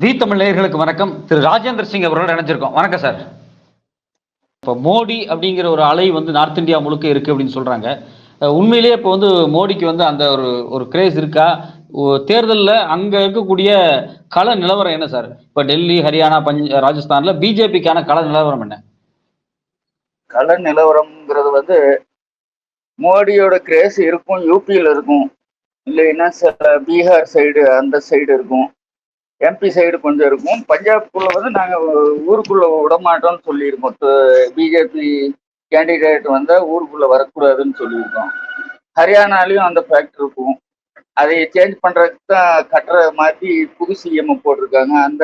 தி தமிழ் நேயர்களுக்கு வணக்கம். திரு ராஜேந்திர சிங் அவர்களோட இணைஞ்சிருக்கோம். வணக்கம் சார். இப்போ மோடி அப்படிங்கிற ஒரு அலை வந்து நார்த் இந்தியா முழுக்க இருக்கு அப்படின்னு சொல்றாங்க. உண்மையிலேயே இப்போ வந்து மோடிக்கு வந்து அந்த ஒரு ஒரு கிரேஸ் இருக்கா? தேர்தலில் அங்க இருக்கக்கூடிய கள நிலவரம் என்ன சார்? இப்போ டெல்லி, ஹரியானா, ராஜஸ்தான்ல பிஜேபிக்கான கள நிலவரம் என்ன? கள நிலவரம்ங்கிறது வந்து மோடியோட கிரேஸ் இருக்கும், யூபியில் இருக்கும், இல்லைன்னா சில பீகார் சைடு அந்த சைடு இருக்கும், எம்பி சைடு கொஞ்சம் இருக்கும். பஞ்சாப்குள்ள வந்து நாங்கள் ஊருக்குள்ள விடமாட்டோம்னு சொல்லியிருக்கோம். பிஜேபி கேண்டிடேட் வந்தால் ஊருக்குள்ள வரக்கூடாதுன்னு சொல்லியிருக்கோம். ஹரியானாலையும் அந்த ஃபேக்ட் இருக்கும். அதை சேஞ்ச் பண்றதுக்கு தான் கட்டுற மாற்றி புது சிஎம் போட்டிருக்காங்க. அந்த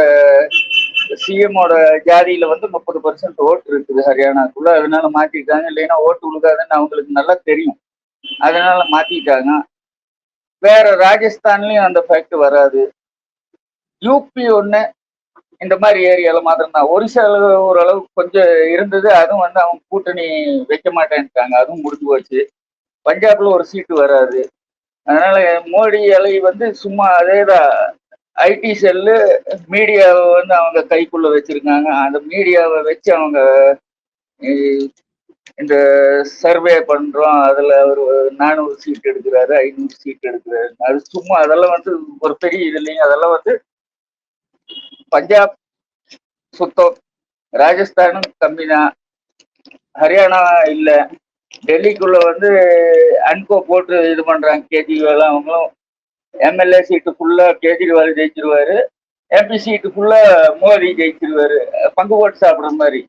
சிஎம்மோட ஜாதியில வந்து 30% ஓட்டு இருக்குது ஹரியானாக்குள்ள. அதனால மாத்திட்டாங்க. இல்லைன்னா ஓட்டு விழுகாதுன்னு அவங்களுக்கு நல்லா தெரியும். அதனால மாத்திட்டாங்க. வேற ராஜஸ்தான்லயும் அந்த ஃபேக்ட் வராது. யூபி ஒண்ணு இந்த மாதிரி ஏரியால மாத்திரம் தான். ஒரிசால ஓரளவு கொஞ்சம் இருந்தது. அதுவும் வந்து அவங்க கூட்டணி வைக்க மாட்டேன்ட்டாங்க. அதுவும் முடிஞ்சு போச்சு. பஞ்சாப்ல ஒரு சீட்டு வராது. அதனால மோடி அலை வந்து சும்மா அதேதான். ஐடி செல்லு மீடியாவை வந்து அவங்க கைக்குள்ள வச்சிருக்காங்க. அந்த மீடியாவை வச்சு அவங்க இந்த சர்வே பண்றோம், அதுல ஒரு 400 சீட் எடுக்கிறாரு, 500 சீட் எடுக்கிறாரு. அது சும்மா அதெல்லாம் வந்து ஒரு பெரிய இது இல்லைங்க. அதெல்லாம் வந்து பஞ்சாப் சுத்தம், ராஜஸ்தானும் கம்மி தான், ஹரியானா இல்ல. டெல்லிக்குள்ள வந்து அன்கோ போட்டு இது பண்றாங்க கேஜ்ரிவால். அவங்களும் எம்எல்ஏ சீட்டு ஃபுல்லா கேஜ்ரிவால் ஜெயிச்சிருவாரு, எம்பி சீட்டு ஃபுல்லா மோடி ஜெயிச்சிருவாரு, பங்கு போட்டு சாப்பிடுற மாதிரி.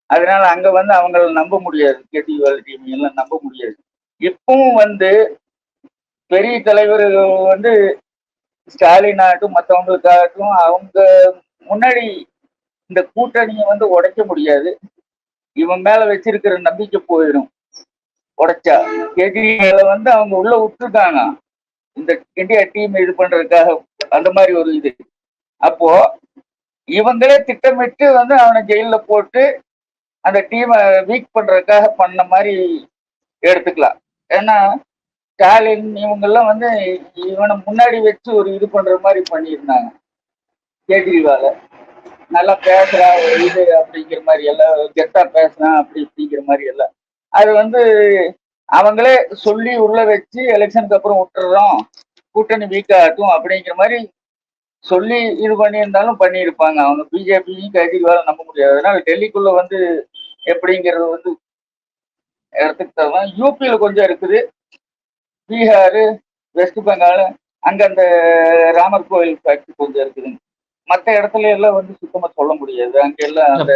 அதனால அங்க வந்து அவங்கள நம்ப முடியாது, கேஜ்ரிவால் டீம் எல்லாம் நம்ப முடியாது. இப்பவும் வந்து பெரிய தலைவர்கள் வந்து ஸ்டாலின் ஆகட்டும் மற்றவங்களுக்காகட்டும் அவங்க முன்னாடி இந்த கூட்டணியை வந்து உடைக்க முடியாது. இவன் மேல வச்சிருக்கிற நம்பிக்கை போயிடும் உடைச்சா. கேஜ்ரிவால வந்து அவங்க உள்ள விட்டுருக்காங்க இந்த இந்தியா டீம் இது பண்றதுக்காக. அந்த மாதிரி ஒரு இது. அப்போ இவங்களே திட்டமிட்டு வந்து அவனை ஜெயில போட்டு அந்த டீமை வீக் பண்றதுக்காக பண்ண மாதிரி எடுத்துக்கலாம். ஏன்னா ஸ்டாலின் இவங்கெல்லாம் வந்து இவனை முன்னாடி வச்சு ஒரு இது பண்ற மாதிரி பண்ணியிருந்தாங்க. கேஜ்ரிவால நல்லா பேசுறா இது அப்படிங்கிற மாதிரி எல்லாம், கெத்தா பேசுறான் அப்படி அப்படிங்கிற மாதிரி எல்லாம். அது வந்து அவங்களே சொல்லி உள்ள வச்சு எலெக்ஷனுக்கு அப்புறம் விட்டுறோம், கூட்டணி வீக் ஆகட்டும் அப்படிங்கிற மாதிரி சொல்லி இது பண்ணியிருந்தாலும் பண்ணியிருப்பாங்க. அவங்க பிஜேபியும் கேஜ்ரிவால் நம்ப முடியாது. அதனால டெல்லிக்குள்ள வந்து எப்படிங்கிறது வந்து இடத்துக்கு தரலாம். யூபியில கொஞ்சம் இருக்குது, பீகார், வெஸ்ட் பெங்கால், அங்க அந்த ராமர் கோயில் ஃபேக்டரி கொஞ்சம் இருக்குதுங்க. மற்ற இடத்துல எல்லாம் வந்து சுத்தமா சொல்ல முடியாது. அங்க எல்லாம் அந்த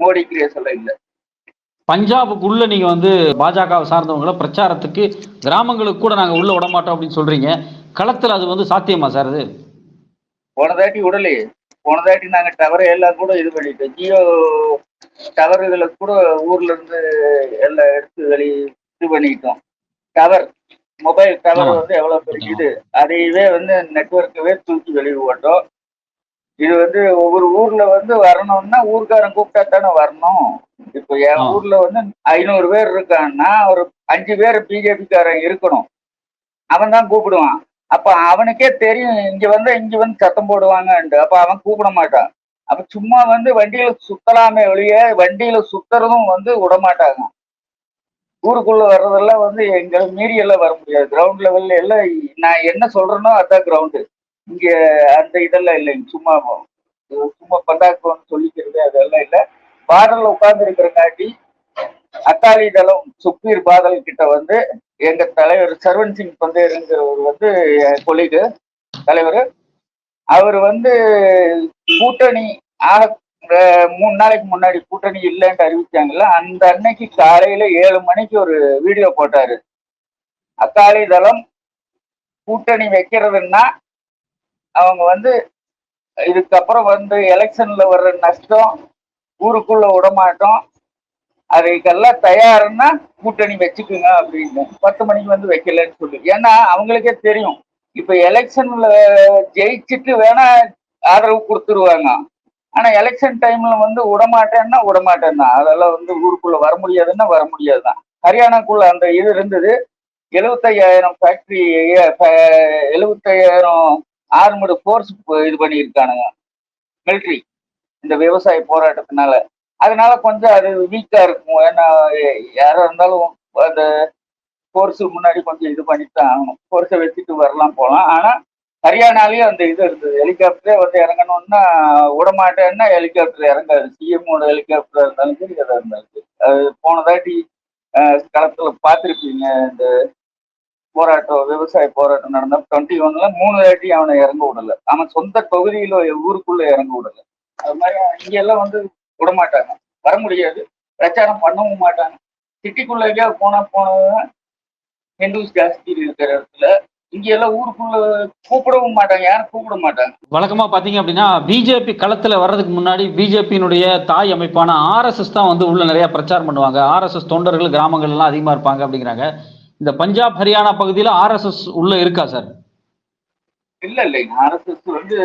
மோடி கிரேஸ் எல்லாம் இல்லை. பஞ்சாபுக்குள்ள நீங்க வந்து பாஜகவை சார்ந்தவங்கள பிரச்சாரத்துக்கு கிராமங்களுக்கு கூட நாங்க உள்ள விட மாட்டோம் அப்படின்னு சொல்றீங்க. களத்துல அது வந்து சாத்தியமா சார்? அது போனதாட்டி உடலையே. போனதாட்டி நாங்க டவரை எல்லாம் கூட இது பண்ணிட்டோம். ஜியோ டவர்களை கூட ஊர்ல இருந்து எல்லாம் எடுத்து இது பண்ணிட்டோம். டவர், மொபைல் டவர் வந்து எவ்வளவு பெரிய இது, அதையவே வந்து நெட்வொர்க்கவே தூக்கி வெளியே போட்டோம். இது வந்து ஒவ்வொரு ஊர்ல வந்து வரணும்னா ஊர்க்காரன் கூப்பிட்டா தானே வரணும். இப்ப என் ஊர்ல வந்து 500 பேர் இருக்கான்னா ஒரு 5 பேர் பிஜேபிக்காரன் இருக்கணும். அவன் தான் கூப்பிடுவான். அப்ப அவனுக்கே தெரியும் இங்க வந்து சத்தம் போடுவாங்கன்ட்டு. அப்ப அவன் கூப்பிட மாட்டான். அப்ப சும்மா வந்து வண்டியில சுத்தலாமே ஒழிய வண்டியில சுத்துறதும் வந்து விட மாட்டாங்க. ஊருக்குள்ள வர்றதெல்லாம் வந்து எங்களை மீறி எல்லாம் வர முடியாது. கிரவுண்ட் லெவல்ல எல்லாம் நான் என்ன சொல்றேனோ அதான் கிரவுண்டு. இங்க அந்த இதெல்லாம் இல்லைங்க. சும்மா சும்மா பந்தாக்குன்னு சொல்லிக்கிறது அதெல்லாம் இல்லை. பார்டர்ல உட்கார்ந்து இருக்கிறங்காட்டி அகாலி தளம் சுக்பீர் பாதல் கிட்ட வந்து எங்க தலைவர் சர்வன் சிங் பந்தேருங்கிறவர் வந்து கொலிகு தலைவர். அவர் வந்து கூட்டணி 3 நாளைக்கு முன்னாடி கூட்டணி இல்லைன்னு அறிவிச்சாங்கல்ல, அந்த அன்னைக்கு காலையில 7 மணிக்கு ஒரு வீடியோ போட்டாரு. அகாலி தளம் கூட்டணி வைக்கிறதுன்னா அவங்க வந்து இதுக்கப்புறம் வந்து எலெக்ஷன்ல வர்ற நஷ்டம் ஊருக்குள்ள விடமாட்டோம், அதுக்கெல்லாம் தயாருன்னா கூட்டணி வச்சுக்குங்க அப்படின்னு 10 மணிக்கு வந்து வைக்கலன்னு சொல்லி. ஏன்னா அவங்களுக்கே தெரியும் இப்ப எலெக்ஷன்ல ஜெயிச்சுட்டு வேணா ஆதரவு கொடுத்துருவாங்க. ஆனா எலெக்ஷன் டைம்ல வந்து விடமாட்டேன்னா விடமாட்டேன் தான். அதெல்லாம் வந்து ஊருக்குள்ள வர முடியாதுன்னா வர முடியாதுதான். ஹரியானாக்குள்ள அந்த இது இருந்தது. 75,000 ஃபேக்டரி, 75,000 ஆர்மடு ஃபோர்ஸ் இது பண்ணியிருக்கானுங்க. மிலிட்ரி இந்த விவசாய போராட்டத்தினால. அதனால கொஞ்சம் அது வீக்கா இருக்கும். ஏன்னா யாரா இருந்தாலும் அந்த ஃபோர்ஸ் முன்னாடி கொஞ்சம் இது பண்ணிட்டு தான் ஆகணும். ஃபோர்ஸை வச்சுட்டு வரலாம் போகலாம். ஆனா ஹரியானாலேயும் அந்த இது இருந்தது. ஹெலிகாப்டரே வந்து இறங்கணும்னா விடமாட்டேன்னா ஹெலிகாப்டர் இறங்காது. சிஎம்மோட ஹெலிகாப்டரா இருந்தாலும் சரி, எதா இருந்தாலும் சரி. அது போன தாட்டி களத்துல பார்த்துருப்பீங்க. இந்த போராட்டம், விவசாய போராட்டம் நடந்த 21ல 3 தாட்டி அவனை இறங்க விடல. அவன் சொந்த தொகுதியில ஊருக்குள்ள இறங்க விடல. அது மாதிரி இங்க எல்லாம் வந்து விடமாட்டாங்க. வர முடியாது. பிரச்சாரம் பண்ணவும் மாட்டாங்க. சிட்டிக்குள்ள எங்கேயாவது போனவங்க ஹிந்துஸ் ஜாஸ்தி இருக்கிற இடத்துல இங்க எல்லாம் ஊருக்குள்ள கூப்பிடவும் மாட்டாங்க. யாரும் கூப்பிட மாட்டாங்க. வழக்கமா பாத்தீங்க அப்படின்னா பிஜேபி களத்துல வர்றதுக்கு முன்னாடி பிஜேபியினுடைய தாய் அமைப்பான ஆர்எஸ்எஸ் தான் வந்து உள்ள நிறைய பிரச்சாரம் பண்ணுவாங்க. ஆர்எஸ்எஸ் தொண்டர்கள் கிராமங்கள் எல்லாம் அதிகமா இருப்பாங்க அப்படிங்கிறாங்க. இந்த பஞ்சாப் ஹரியானா பகுதியில் ஆர்எஸ்எஸ் உள்ள இருக்கா சார்? இல்ல ஆர்எஸ்எஸ் வந்து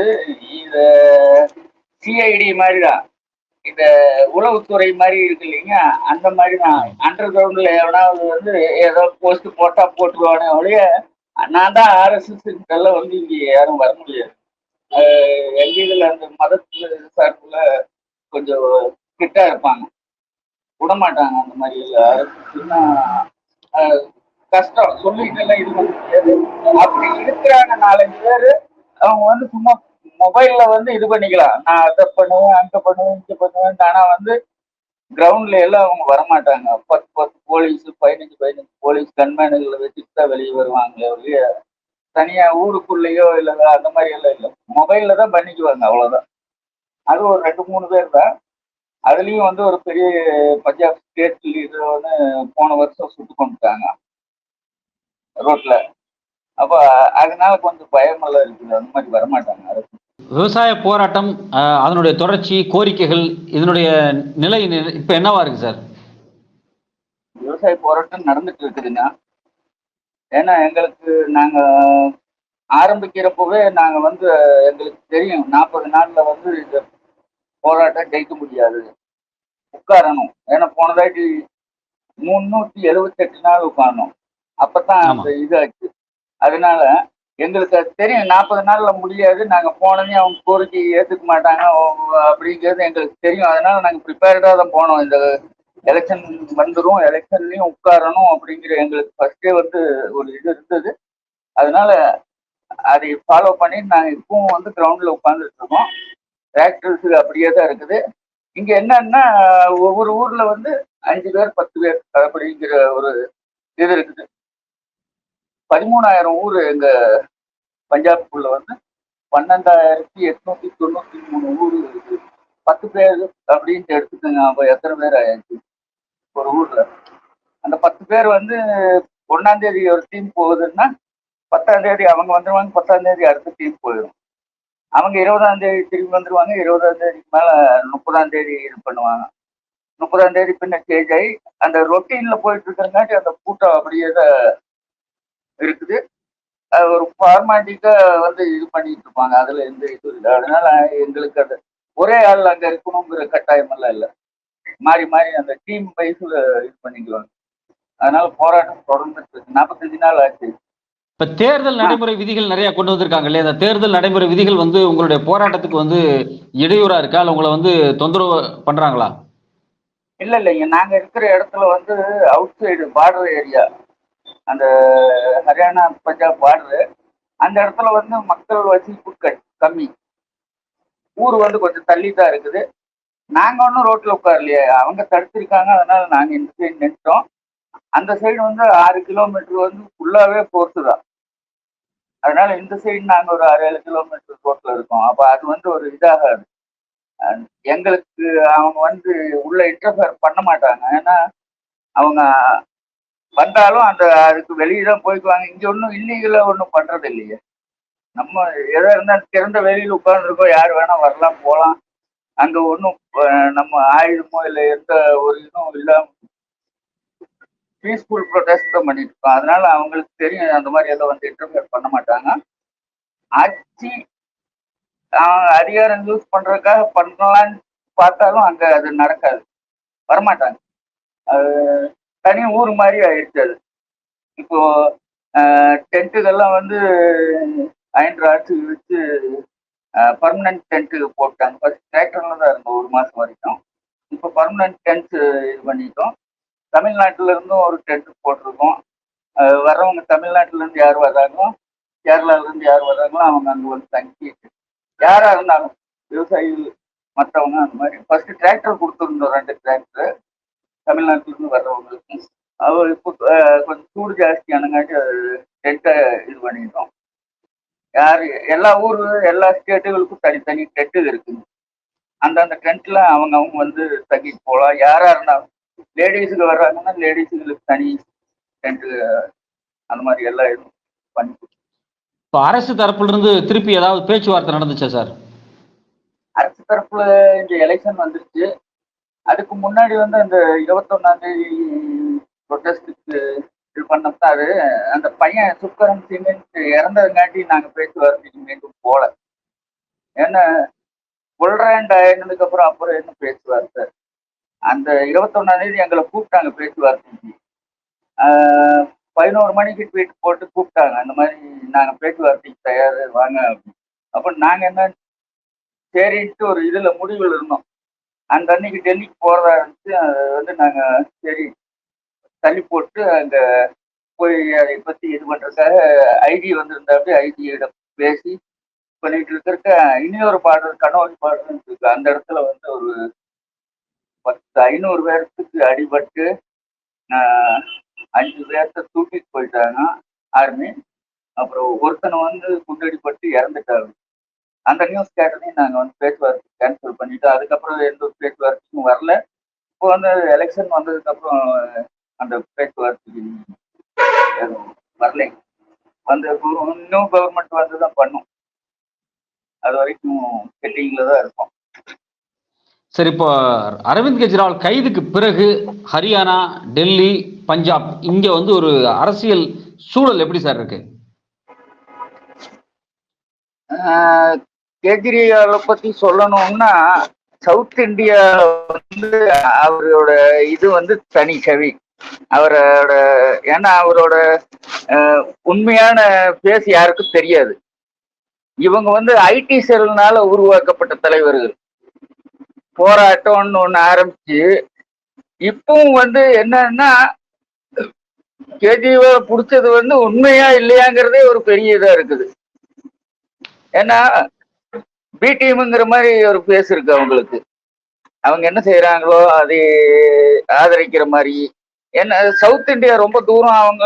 இத சிஐடி மாதிரிதான். இந்த உளவுத்துறை மாதிரி இருக்கு இல்லைங்க, அந்த மாதிரி தான். அண்டர் கிரவுண்ட்ல எவனாவது வந்து ஏதோ போஸ்ட் போட்டா போட்டுருவானே ஒழிய, நான் தான் ஆர்எஸ்எஸ் இதெல்லாம் வந்து இங்க யாரும் வர முடியாது. எங்க இதுல அந்த மதத்துல சார்புல கொஞ்சம் கிட்டா இருப்பாங்க, விடமாட்டாங்க. அந்த மாதிரி இல்லை. ஆர்எஸ்எஸ்னா கஷ்டம் சொல்லிட்டு எல்லாம் இது பண்ண முடியாது. அப்படி இருக்கிறாங்க 4-5 பேரு. அவங்க வந்து சும்மா மொபைல்ல வந்து இது பண்ணிக்கலாம். நான் அதை பண்ணுவேன், அங்க பண்ணுவேன், இங்க பண்ணுவேன். ஆனா வந்து கிரவுண்ட்ல எல்லாம் அவங்க வரமாட்டாங்க. 10 போலீஸ், 15 போலீஸ் கன்மேனுகளை வச்சுட்டு தான் வெளியே வருவாங்களே ஒழிய தனியா ஊருக்குள்ளேயோ இல்ல அந்த மாதிரி எல்லாம் இல்லை. மொபைல்ல தான் பண்ணிக்குவாங்க, அவ்வளவுதான். அது ஒரு 2-3 பேர் தான். அதுலயும் வந்து ஒரு பெரிய பஞ்சாப் ஸ்டேட் லீடர் வந்து போன வருஷம் சுட்டு கொண்டுட்டாங்க ரோட்ல. அப்ப அதனால கொஞ்சம் பயமெல்லாம் இருக்குது. அந்த மாதிரி வரமாட்டாங்க அரசு. விவசாய போராட்டம் அதனுடைய தொடர்ச்சி, கோரிக்கைகள், இதனுடைய நிலை இப்ப என்னவா இருக்கு சார்? விவசாய போராட்டம் நடந்துட்டு இருக்குதுங்க. ஏன்னா எங்களுக்கு நாங்க ஆரம்பிக்கிறப்பவே நாங்க வந்து எங்களுக்கு தெரியும் 40 நாள்ல வந்து இந்த போராட்டம் ஜெயிக்க முடியாது, உட்காரணும். ஏன்னா போனதாட்டி 378 நாள் உட்காரணும். அப்பதான் அந்த இதாச்சு. அதனால எங்களுக்கு அது தெரியும் 40 நாள்ல முடியாது. நாங்க போனதே அவங்க கோரிக்கை ஏத்துக்க மாட்டாங்க அப்படிங்கிறது எங்களுக்கு தெரியும். அதனால நாங்க ப்ரிப்பேர்டா தான் போனோம். இந்த எலெக்ஷன் வந்துடும், எலெக்ஷன்லயும் உட்காரணும் அப்படிங்கிற எங்களுக்கு ஃபர்ஸ்டே வந்து ஒரு இது இருந்தது. அதனால அதை ஃபாலோ பண்ணி நாங்க இப்பவும் வந்து கிரவுண்ட்ல உட்கார்ந்துட்டு இருக்கோம். டிராக்டர்ஸ் அப்படியே தான் இருக்குது. இங்க என்னன்னா ஒவ்வொரு ஊர்ல வந்து 5 பேர் 10 பேர் அப்படிங்கிற ஒரு இது இருக்குது. 13,000 ஊர் எங்க பஞ்சாப்குள்ள வந்து 12,893 ஊர் இருக்கு. 10 பேர் அப்படின்ட்டு எடுத்துக்கோங்க. அப்ப எத்தனை பேர் ஆயாச்சு ஒரு ஊர்ல? அந்த 10 பேர் வந்து 1ஆம் தேதி ஒரு டீம் போகுதுன்னா 10ஆம் தேதி அவங்க வந்துருவாங்க, 10ஆம் தேதி அடுத்த டீம் போயிடும். அவங்க 20ஆம் தேதி திரும்பி வந்துருவாங்க. 20ஆம் தேதிக்கு மேல 30ஆம் தேதி இது பண்ணுவாங்க. 30ஆம் தேதி பின்ன சேஞ்ச் ஆகி அந்த ரொட்டீன்ல போயிட்டு இருக்கிறங்காட்டி அந்த கூட்டம் அப்படியே தான் இருக்குது. ஒரு ஃபார்மாலிட்டிக்கா வந்து இது பண்ணிட்டு இருப்பாங்க. அதுல எந்த இது இல்லை. அதனால எங்களுக்கு அது ஒரே ஆள் அங்க இருக்கணுங்கிற கட்டாயம் எல்லாம் இல்லை. மாறி மாறி அந்த டீம் வைஸ்ல இது பண்ணிக்குவாங்க. அதனால போராட்டம் தொடர்ந்துட்டு இருக்கு. 45 நாள் ஆச்சு. இப்ப தேர்தல் நடைமுறை விதிகள் நிறைய கொண்டு வந்திருக்காங்க இல்லையா? அந்த தேர்தல் நடைமுறை விதிகள் வந்து உங்களுடைய போராட்டத்துக்கு வந்து இடையூறா இருக்கா, இல்ல உங்களை வந்து தொந்தரவு பண்றாங்களா? இல்லைங்க, நாங்க இருக்கிற இடத்துல வந்து அவுட் சைடு பார்டர் ஏரியா, அந்த ஹரியானா பஞ்சாப் பார்டரு. அந்த இடத்துல வந்து மக்கள் வசிப்பு கம்மி. ஊர் வந்து கொஞ்சம் தள்ளி தான் இருக்குது. நாங்க ஒன்றும் ரோட்ல உட்காரலையே, அவங்க தடுத்திருக்காங்க. அதனால நாங்க இந்த சைடு நின்றுட்டோம். அந்த சைடு வந்து 6 கிலோமீட்டர் வந்து ஃபுல்லாவே போர்த்து தான். அதனால இந்த சைடு நாங்க ஒரு 6-7 கிலோமீட்டர் ரோட்ல இருக்கோம். அப்ப அது வந்து ஒரு இதாகாது. எங்களுக்கு அவங்க வந்து உள்ள இன்டர்ஃபியர் பண்ண மாட்டாங்க. ஏன்னா அவங்க வந்தாலும் அந்த அதுக்கு வெளியே தான் போய்க்குவாங்க. இங்க ஒன்றும் இல்லீகலா ஒன்றும் பண்றது இல்லையே. நம்ம எதா இருந்தாலும் திறந்த வெளியில உட்கார்ந்துருக்கோம். யார் வேணா வரலாம் போகலாம். அங்க ஒன்றும் நம்ம ஆயுதமோ இல்லை எந்த ஒரு இதுவும் இல்லாம பீஸ்ஃபுல் ப்ரொடெஸ்ட் தான் பண்ணிட்டு இருக்கோம். அதனால அவங்களுக்கு தெரியும் அந்த மாதிரி எல்லாம் வந்து இன்டர்ஃபியர் பண்ண மாட்டாங்க. ஆட்சி அதிகாரம் யூஸ் பண்றதுக்காக பண்ணலான்னு பார்த்தாலும் அங்க அது நடக்காது, வரமாட்டாங்க. அது தனி ஊர் மாதிரி ஆயிடுச்சு அது. இப்போ டென்ட்டுகள்லாம் வந்து அயன் ராட்ஸ் வச்சு பர்மனன்ட் டென்ட் போட்டாங்க. ஃபர்ஸ்ட் டிராக்டர்ல தான் இருந்தோம் 1 மாசம் வரைக்கும். இப்போ பர்மனன்ட் டென்ட் இது பண்ணிட்டோம். தமிழ்நாட்டுல இருந்தும் ஒரு டென்ட் போட்டிருக்கோம். வர்றவங்க தமிழ்நாட்டுல இருந்து யார் வர்றாங்களோ, கேரளால இருந்து யார் வர்றாங்களோ அவங்க அங்க வந்து தங்கி யாரா இருந்தாலும் விவசாயிகள் மற்றவங்க அந்த மாதிரி ஃபர்ஸ்ட் டிராக்டர் கொடுத்துருந்தோம் 2 டிராக்டர் தமிழ்நாட்டுல இருந்து வர்றவங்களுக்கு. அவர் இப்போ கொஞ்சம் சூடு ஜாஸ்தியானங்காட்டி டென்ட்டை இது பண்ணிட்டோம். யாரு எல்லா ஊரு எல்லா ஸ்டேட்டுகளுக்கும் தனித்தனி டென்ட் இருக்குங்க. அந்தந்த டென்ட்ல அவங்க வந்து தங்கிட்டு போகலாம். யாரா இருந்தாலும் லேடிஸுக்கு வர்றாங்கன்னா லேடிஸுகளுக்கு தனி டென்ட் அந்த மாதிரி எல்லாம் இதுவும் பண்ணி இப்போ அரசு தரப்புல இருந்து திருப்பி ஏதாவது பேச்சுவார்த்தை நடந்துச்சா சார்? அரசு தரப்புல இந்த எலெக்ஷன் வந்துருச்சு. அதுக்கு முன்னாடி வந்து அந்த 21ஆம் தேதி ப்ரொட்டஸ்டுக்கு இது பண்ணப்பட்டாரு. அந்த பையன் சுக்கரன் சிமெண்ட் இறந்ததுங்காட்டி நாங்கள் பேச்சுவார்த்தைக்கு மீண்டும் போகல. ஏன்னா புல்ராண்ட் ஆயினதுக்கு அப்புறம் என்ன பேச்சுவார்த்தை. அந்த 21ஆம் தேதி எங்களை கூப்பிட்டாங்க பேச்சுவார்த்தைக்கு. 11 மணிக்கு ட்வீட் போட்டு கூப்பிட்டாங்க. அந்த மாதிரி நாங்கள் பேச்சுவார்த்தைக்கு தயார் வாங்க அப்படின்னு. அப்போ நாங்கள் என்ன சரின்ட்டு ஒரு இதில் முடிவில் இருந்தோம். அந்த அன்னைக்கு டெல்லிக்கு போகிறதா இருந்துச்சு. அதை வந்து நாங்கள் சரி தள்ளி போட்டு அங்கே போய் அதை பற்றி இது பண்ணுறதுக்காக ஐடி வந்திருந்தாப்படி ஐடியிடம் பேசி பண்ணிட்டு இருக்கிறக்க இன்னொரு பாடல் கனோலி பாடல் இருக்கு. அந்த இடத்துல வந்து ஒரு 500 பேர்த்துக்கு அடிபட்டு 5 பேர்த்த தூக்கிட்டு போயிட்டாங்க ஆர்மி. அப்புறம் ஒருத்தனை வந்து குண்டடிப்பட்டு இறந்துட்டாங்க. அந்த நியூஸ் கேட்டதையும் நாங்கள் வந்து பேச்சுவார்த்தை கேன்சல் பண்ணிட்டு அதுக்கப்புறம் எந்த ஒரு பேச்சுவார்த்தைக்கும் வரல. இப்போ வந்து எலெக்ஷன் வந்ததுக்கப்புறம் அந்த பேச்சுவார்த்தைக்கு வரலைங்க. வந்து இன்னும் கவர்மெண்ட் வந்து தான் பண்ணும். அது வரைக்கும் செட்டிங்ல தான் இருக்கும். சரி, இப்போ அரவிந்த் கெஜ்ரிவால் கைதுக்கு பிறகு ஹரியானா, டெல்லி, பஞ்சாப் இங்க வந்து ஒரு அரசியல் சூழல் எப்படி சார் இருக்கு? கெஜ்ரிவாலை பத்தி சொல்லணும்னா சவுத் இந்தியா வந்து அவரோட இது வந்து தனி கவி. அவரோட ஏன்னா அவரோட உண்மையான பேஸ் யாருக்கும் தெரியாது. இவங்க வந்து ஐடி செல்னால உருவாக்கப்பட்ட தலைவர்கள். போராட்டம்னு ஒண்ணு ஆரம்பிச்சு இப்பவும் வந்து என்னன்னா கெஜ்ரிவால் பிடிச்சது வந்து உண்மையா இல்லையாங்கிறதே ஒரு பெரிய இதா இருக்குது. ஏன்னா பி டீமுங்கிற மாதிரி ஒரு பேஸ் இருக்கு அவங்களுக்கு. அவங்க என்ன செய்யறாங்களோ அதை ஆதரிக்கிற மாதிரி. ஏன்னா சவுத் இந்தியா ரொம்ப தூரம் அவங்க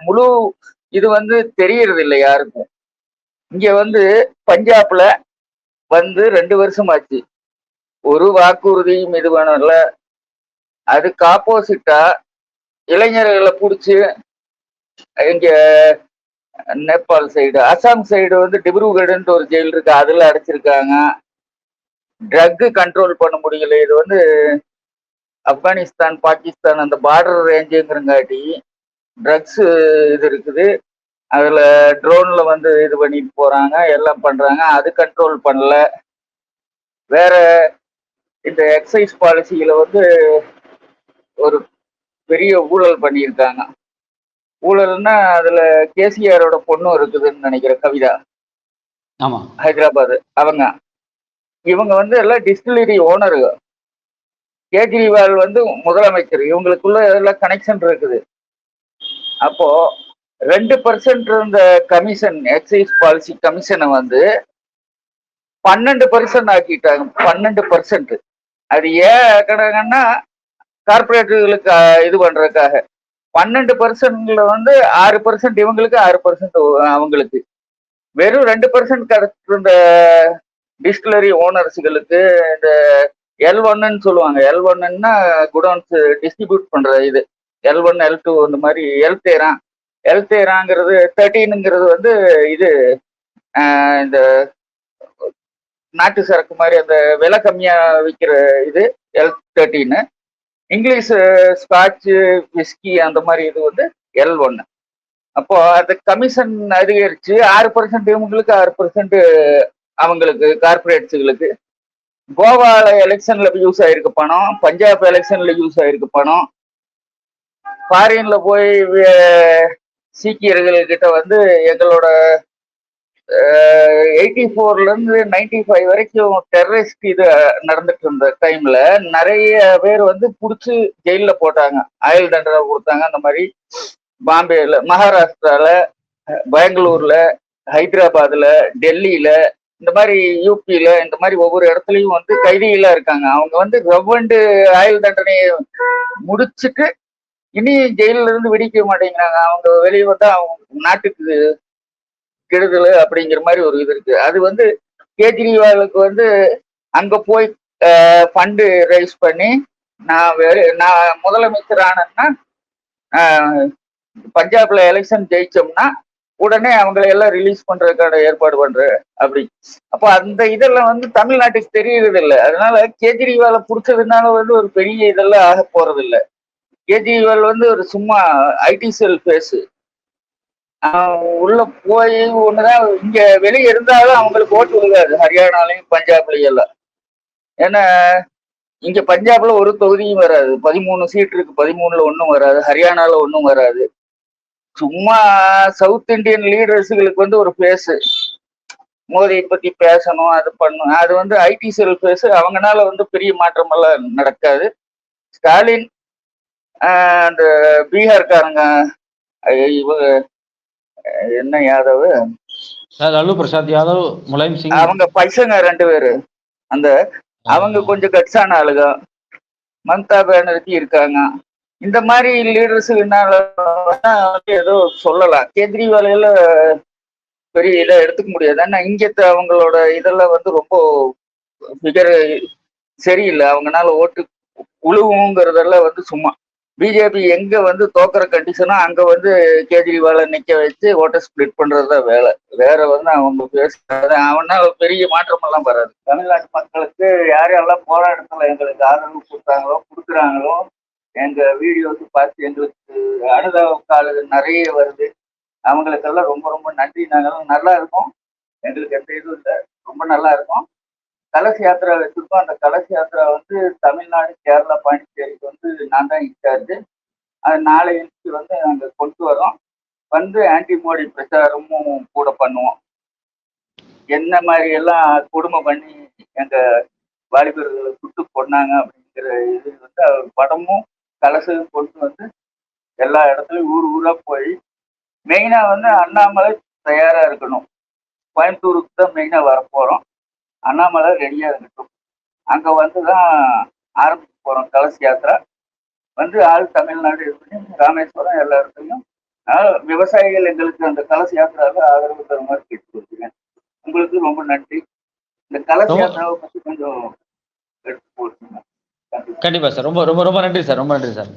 முழு இது வந்து தெரியறது இல்லை யாருக்கும். இங்க வந்து பஞ்சாப்ல வந்து 2 வருஷம் ஆச்சு. ஒரு வாக்குறுதியும் இது பண்ணல. அதுக்கு ஆப்போசிட்டா இளைஞர்களை பிடிச்சி இங்க நேபாள் சைடு அசாம் சைடு வந்து டிப்ரூகட்ன்ட்டு ஒரு ஜெயில் இருக்கு, அதுல அடைச்சிருக்காங்க. ட்ரக் கண்ட்ரோல் பண்ண முடியல. இது வந்து ஆப்கானிஸ்தான் பாகிஸ்தான் அந்த பார்டர் ரேஞ்சுங்கிறங்காட்டி ட்ரக்ஸ் இது இருக்குது. அதுல ட்ரோன்ல வந்து இது பண்ணிட்டு போறாங்க, எல்லாம் பண்றாங்க. அது கண்ட்ரோல் பண்ணல. வேற இந்த எக்ஸைஸ் பாலிசியில வந்து ஒரு பெரிய ஊழல் பண்ணியிருக்காங்க. ஊழல்னா அதுல கேசிஆரோட பொண்ணும் இருக்குதுன்னு நினைக்கிற கவிதா, ஆமா, ஹைதராபாத். இவங்க வந்து எல்லாம் டிஸ்டிலரி ஓனரு. கேஜ்ரிவால் வந்து முதலமைச்சர். இவங்களுக்குள்ள எல்லாம் கனெக்ஷன் இருக்குது. அப்போ 2% இருந்த கமிஷன் எக்ஸைஸ் பாலிசி கமிஷனை வந்து 12% ஆக்கிட்டாங்க. 12%. அது ஏன் ஆக்கினாங்கன்னா கார்பரேட்டுகளுக்கு இது பண்றதுக்காக. 12%ல வந்து 6% இவங்களுக்கு 6% அவங்களுக்கு. வெறும் 2% கிடைச்சிருந்த டிஸ்டிலரி ஓனர்ஸ்களுக்கு இந்த L1ன்னு சொல்லுவாங்க. L1ன்னா குடோன்ஸ் டிஸ்ட்ரிபியூட் பண்ற இது. L1 L2 அந்த மாதிரி L13ங்கிறது 13ங்கிறது வந்து இது இந்த நாட்டு சரக்கு மாதிரி அந்த விலை கம்மியா விற்கிற இது L13. இங்கிலீஷ் ஸ்காட்சு விஸ்கி அந்த மாதிரி இது வந்து L1. அப்போ அந்த கமிஷன் அதிகரிச்சு 6% இவங்களுக்கு 6% அவங்களுக்கு கார்பரேட்ஸுகளுக்கு. கோவால எலெக்ஷன்ல யூஸ் ஆயிருக்கு பணம், பஞ்சாப் எலெக்ஷன்ல யூஸ் ஆயிருக்கு பணம். ஃபாரின்ல போய் சீக்கியர்கள் கிட்ட வந்து எங்களோட 84ல இருந்து 95 வரைக்கும் டெரரிஸ்ட் இது நடந்துட்டு இருந்த டைம்ல நிறைய பேர் வந்து புடிச்சு ஜெயில போட்டாங்க, ஆயுள் தண்டனை கொடுத்தாங்க. அந்த மாதிரி பாம்பேல, மகாராஷ்டிரால, பெங்களூர்ல, ஹைதராபாத்ல, டெல்லியில, இந்த மாதிரி யூபியில, இந்த மாதிரி ஒவ்வொரு இடத்துலயும் வந்து கைதிகளா இருக்காங்க. அவங்க வந்து ரெவண்டு ஆயுள் தண்டனையை முடிச்சுட்டு இனி ஜெயில இருந்து விடிக்க மாட்டேங்கிறாங்க. அவங்க வெளியே வந்தா அவங்க நாட்டுக்கு கெடுதல் அப்படிங்கிற மாதிரி ஒரு இது இருக்கு. அது வந்து கேஜ்ரிவாலுக்கு வந்து அங்க போய் ஃபண்டு ரைஸ் பண்ணி நான் முதலமைச்சர் ஆனேன்னா, பஞ்சாப்ல எலெக்ஷன் ஜெயிச்சோம்னா உடனே அவங்களை எல்லாம் ரிலீஸ் பண்றதுக்கான ஏற்பாடு பண்ற அப்படி. அப்ப அந்த இதெல்லாம் வந்து தமிழ்நாட்டுக்கு தெரியறது இல்லை. அதனால கேஜ்ரிவாலை பிடிச்சதுனால வந்து ஒரு பெரிய இதெல்லாம் ஆக போறது இல்லை. கேஜ்ரிவால் வந்து ஒரு சும்மா ஐடி செல் பேஸ். உள்ள போய் ஒண்ணுதான் இங்க வெளியே இருந்தாலும் அவங்களுக்கு ஓட்டு விழுகாது, ஹரியானாலையும் பஞ்சாப்லயும் எல்லாம். ஏன்னா இங்க பஞ்சாப்ல ஒரு தொகுதியும் வராது, 13 சீட் இருக்கு, 13ல ஒன்றும் வராது, ஹரியானால ஒன்றும் வராது. சும்மா சவுத் இந்தியன் லீடர்ஸுகளுக்கு வந்து ஒரு பேசு, மோதியை பத்தி பேசணும், அது பண்ணணும். அது வந்து ஐடி செல் பேசு. அவங்கனால வந்து பெரிய மாற்றம் எல்லாம் நடக்காது. ஸ்டாலின், அந்த பீகார்காரங்க, இவங்க என்ன யாதவ், லாலு பிரசாத் யாதவ், முலாயம் சிங், அவங்க பைசங்க 2 பேரு. அந்த அவங்க கொஞ்சம் கட்ஸான ஆளுங்க. மம்தா பானர்ஜி இருக்காங்க. இந்த மாதிரி லீடர்ஸுனால ஏதோ சொல்லலாம். கேஜ்ரிவால் எல்லாம் பெரிய இதை எடுத்துக்க முடியாது. ஆனா இங்க அவங்களோட இதெல்லாம் வந்து ரொம்ப ஃபிகர் சரியில்லை. அவங்கனால ஓட்டு உழுவுங்கிறதெல்லாம் வந்து சும்மா. பிஜேபி எங்க வந்து தோக்குற கண்டிஷனோ அங்க வந்து கேஜ்ரிவாலை நிக்க வச்சு ஓட்டை ஸ்பிளிட் பண்றதுதான் வேலை. வேற வந்து அவங்க பேசுறது அவனால பெரிய மாற்றம் எல்லாம் வராது. தமிழ்நாட்டு மக்களுக்கு யாரெல்லாம் போராட்டத்துல எங்களுக்கு ஆதரவு கொடுத்தாங்களோ கொடுக்குறாங்களோ, எங்க வீடியோஸ் பார்த்து எங்களுக்கு அனுதாப கால நிறைய வருது. அவங்களுக்கெல்லாம் ரொம்ப ரொம்ப நன்றி. நாங்கெல்லாம் நல்லா இருக்கோம், எங்களுக்கு எந்த இதுவும் இல்லை, ரொம்ப நல்லா இருக்கும். கலசி யாத்திரா வச்சிருக்கோம். அந்த கலசி யாத்திரா வந்து தமிழ்நாடு, கேரளா, பாண்டிச்சேரிக்கு வந்து நான் தான் இன்சார்ஜ். அது நாளைக்கு வந்து நாங்கள் கொண்டு வரோம். வந்து ஆன்டி மோடி பிரச்சாரமும் கூட பண்ணுவோம். என்ன மாதிரி எல்லாம் கொடுமை பண்ணி எங்க வாலிபர்களை சுட்டு கொண்டாங்க அப்படிங்கிற இது வந்து அவர் படமும் கலசையும் கொண்டு வந்து எல்லா இடத்துலையும் ஊர் ஊரா போய், மெயினா வந்து அண்ணாமலை தயாரா இருக்கணும். கோயம்புத்தூருக்கு தான் மெயினா வரப்போறோம். அண்ணாமலை ரெடியா இருக்கட்டும். அங்க வந்துதான் ஆரம்பிக்க போறோம் கலசி யாத்திரா. வந்து ஆள் தமிழ்நாடு இது பண்ணி ராமேஸ்வரம் எல்லா இடத்துலையும். விவசாயிகள் எங்களுக்கு அந்த கலசி யாத்திராவில் ஆதரவு தர மாதிரி கேட்டு கொடுக்குறேன். உங்களுக்கு ரொம்ப நன்றி. இந்த கலசி யாத்திராவை பத்தி கொஞ்சம் எடுத்து போடுங்க. கண்டிப்பா சார். ரொம்ப ரொம்ப ரொம்ப நன்றி சார். ரொம்ப நன்றி சார்.